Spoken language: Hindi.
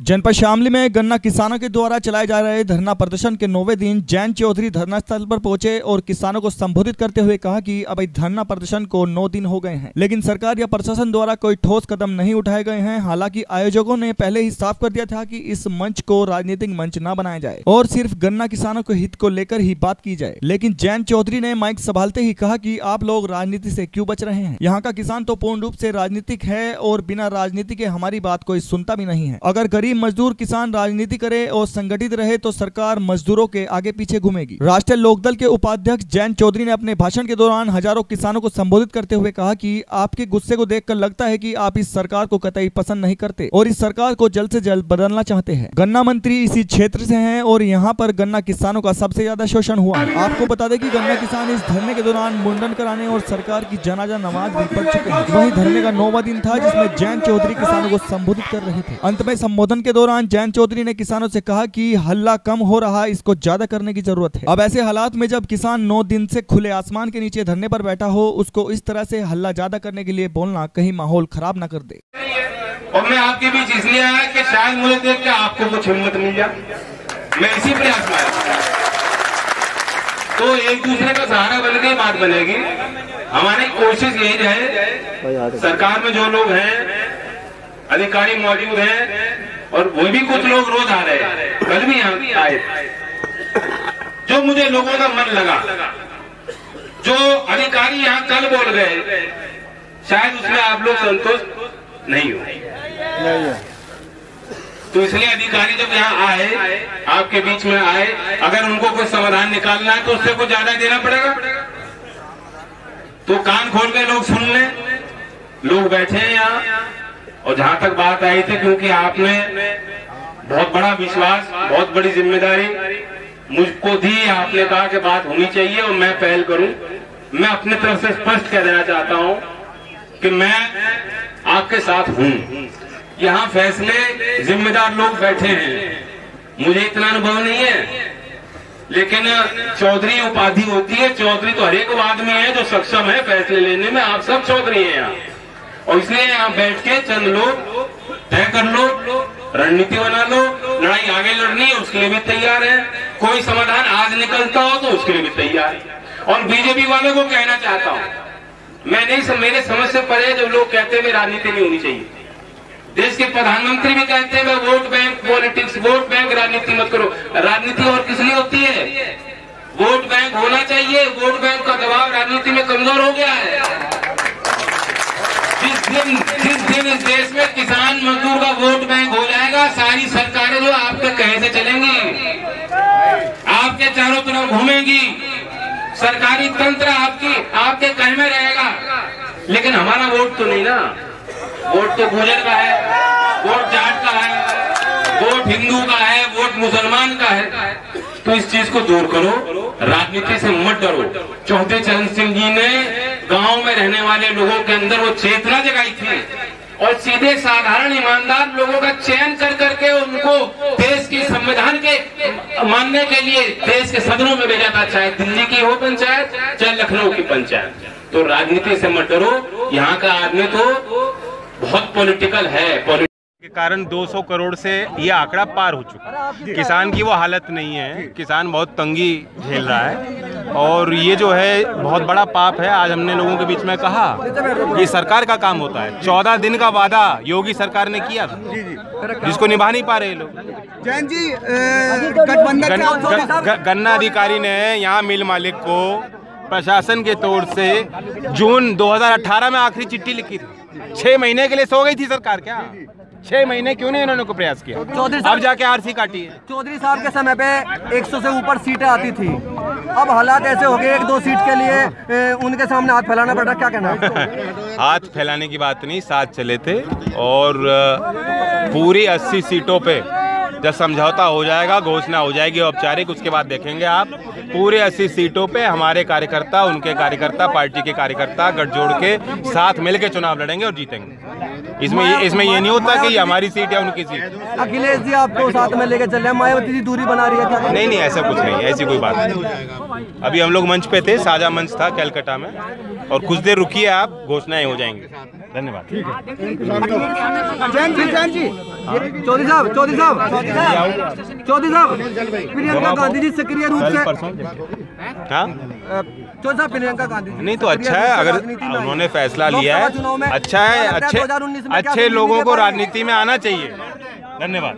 जनपद शामली में गन्ना किसानों के द्वारा चलाए जा रहे धरना प्रदर्शन के 9वें दिन जैन चौधरी धरना स्थल पर पहुंचे और किसानों को संबोधित करते हुए कहा कि अब धरना प्रदर्शन को 9 दिन हो गए हैं, लेकिन सरकार या प्रशासन द्वारा कोई ठोस कदम नहीं उठाए गए हैं। हालांकि आयोजकों ने पहले ही साफ कर दिया था कि इस मंच को राजनीतिक मंच न बनाया जाए और सिर्फ गन्ना किसानों के हित को लेकर ही बात की जाए। लेकिन जैन चौधरी ने माइक संभालते ही कहा कि आप लोग राजनीति से क्यों बच रहे हैं? यहाँ का किसान तो पूर्ण रूप से राजनीतिक है और बिना राजनीति के हमारी बात कोई सुनता भी नहीं है। अगर गरीब मजदूर किसान राजनीति करे और संगठित रहे तो सरकार मजदूरों के आगे पीछे घूमेगी। राष्ट्रीय लोकदल के उपाध्यक्ष जैन चौधरी ने अपने भाषण के दौरान हजारों किसानों को संबोधित करते हुए कहा कि आपके गुस्से को देखकर लगता है कि आप इस सरकार को कतई पसंद नहीं करते और इस सरकार को जल्द से जल्द बदलना चाहते हैं। गन्ना मंत्री इसी क्षेत्र से हैं और यहाँ पर गन्ना किसानों का सबसे ज्यादा शोषण हुआ है। आपको बता दें कि गन्ना किसान इस धरने के दौरान मुंडन कराने और सरकार की जनाजा नमाज भी पढ़ चुके हैं। वहीं धरने का 9वां दिन था जिसमें जैन चौधरी किसानों को संबोधित कर रहे थे। अंत में संबोधन के दौरान जैन चौधरी ने किसानों से कहा कि हल्ला कम हो रहा, इसको ज्यादा करने की जरूरत है। अब ऐसे हालात में जब किसान 9 दिन से खुले आसमान के नीचे धरने पर बैठा हो, उसको इस तरह से हल्ला ज्यादा करने के लिए बोलना कहीं माहौल खराब न कर दे। और मैं आपके बीच इसलिए आया कि शायद मुझे देख के आपको कुछ हिम्मत मिल जाए, मैं इसी प्रयास में आया। तो एक दूसरे का सहारा बन के बात बनेगी। हमारी कोशिश यही रहे, सरकार में जो लोग हैं, अधिकारी मौजूद हैं और वो भी कुछ लोग रोज आ रहे हैं, कल भी यहाँ आए, जो मुझे लोगों का मन लगा, जो अधिकारी यहाँ कल बोल गए, शायद उसमें आप लोग संतुष्ट नहीं हो। तो इसलिए अधिकारी जब यहाँ आए, आपके बीच में आए, अगर उनको कोई समाधान निकालना है तो उससे कुछ ज्यादा देना पड़ेगा। तो कान खोल के लोग सुन लें, लोग बैठे हैं यहाँ। और जहां तक बात आई थी, क्योंकि आपने बहुत बड़ा विश्वास, बहुत बड़ी जिम्मेदारी मुझको दी, आपने कहा कि बात होनी चाहिए और मैं पहल करूं। मैं अपने तरफ से स्पष्ट कह देना चाहता हूं कि मैं आपके साथ हूं। यहाँ फैसले जिम्मेदार लोग बैठे हैं, मुझे इतना अनुभव नहीं है, लेकिन चौधरी उपाधि होती है। चौधरी तो हर एक आदमी है जो सक्षम है फैसले लेने में। आप सब चौधरी हैं यहाँ, और इसलिए यहाँ बैठ के चंद लोग तय कर लो, रणनीति बना लो, लड़ाई आगे लड़नी है उसके लिए भी तैयार है। कोई समाधान आज निकलता हो तो उसके लिए भी तैयार है। और बीजेपी वालों को कहना चाहता हूँ, मैं नहीं, मेरे समझ से परे जो लोग कहते हैं राजनीति नहीं होनी चाहिए। देश के प्रधानमंत्री भी कहते हैं vote bank politics, vote bank राजनीति मत करो। राजनीति और किस लिए होती है? वोट बैंक होना चाहिए। वोट बैंक का दबाव राजनीति में कमजोर हो गया है। जिस दिन इस देश में किसान मजदूर का वोट बैंक हो जाएगा, सारी सरकारें जो आपके कहे से चलेंगी, आपके चारों तरफ घूमेंगी, सरकारी तंत्र आपके कहे में रहेगा। लेकिन हमारा वोट तो नहीं ना, वोट तो गुर्जर का है, वोट जाट का है, वोट हिंदू का है, वोट मुसलमान का है। तो इस चीज को दूर करो, राजनीति से मत डरो। चौधरी चरण सिंह जी ने गांव में रहने वाले लोगों के अंदर वो चेतना जगाई थी और सीधे साधारण ईमानदार लोगों का चयन कर करके उनको देश की संविधान के मानने के लिए देश के सदनों में भेजा था, चाहे दिल्ली की हो पंचायत, चाहे लखनऊ की पंचायत। तो राजनीति से मत डरो। यहाँ का आदमी तो बहुत पॉलिटिकल है। के कारण 200 करोड़ से ये आंकड़ा पार हो चुका है। किसान की वो हालत नहीं है, किसान बहुत तंगी झेल रहा है और ये जो है बहुत बड़ा पाप है। आज हमने लोगों के बीच में कहा ये सरकार का काम होता है। 14 दिन का वादा योगी सरकार ने किया था, जिसको निभा नहीं पा रहे लोग। जैन जी, गन्ना अधिकारी ने यहाँ मिल मालिक को प्रशासन के तौर से जून 2018 में आखिरी चिट्ठी लिखी थी। 6 महीने के लिए सो गई थी सरकार क्या? 6 महीने क्यों नहीं इन्होंने को प्रयास किया? अब जाके आरसी काटी है। चौधरी साहब के समय पे 100 से ऊपर सीटें आती थी, अब हालात ऐसे हो गए 1-2 सीट के लिए उनके सामने हाथ फैलाना पड़ रहा, क्या कहना है? हाथ फैलाने की बात नहीं, साथ चले थे और पूरी 80 सीटों पे जब समझौता हो जाएगा, घोषणा हो जाएगी औपचारिक, उसके बाद देखेंगे आप। पूरे 80 सीटों पे हमारे कार्यकर्ता, उनके कार्यकर्ता, पार्टी के कार्यकर्ता गठजोड़ के साथ मिलकर चुनाव लड़ेंगे और जीतेंगे। इसमें ये नहीं होता कि हमारी सीट या उनकी सीट। अखिलेश जी आपको साथ में लेके चल रहे हैं, मायावती जी दूरी बना रही है क्या? नहीं, ऐसा कुछ नहीं, ऐसी कोई बात नहीं। अभी हम लोग मंच पे थे, साझा मंच था कैलकाटा में, और कुछ देर रुकिए आप, घोषणाएं हो जाएंगी। धन्यवाद। चौधरी साहब, प्रियंका गांधी जी सक्रिय रूप से, हाँ चौधरी साहब प्रियंका गांधी जी नहीं तो अच्छा है, अगर उन्होंने फैसला लिया है अच्छा है, अच्छे लोगों को राजनीति में आना चाहिए। धन्यवाद।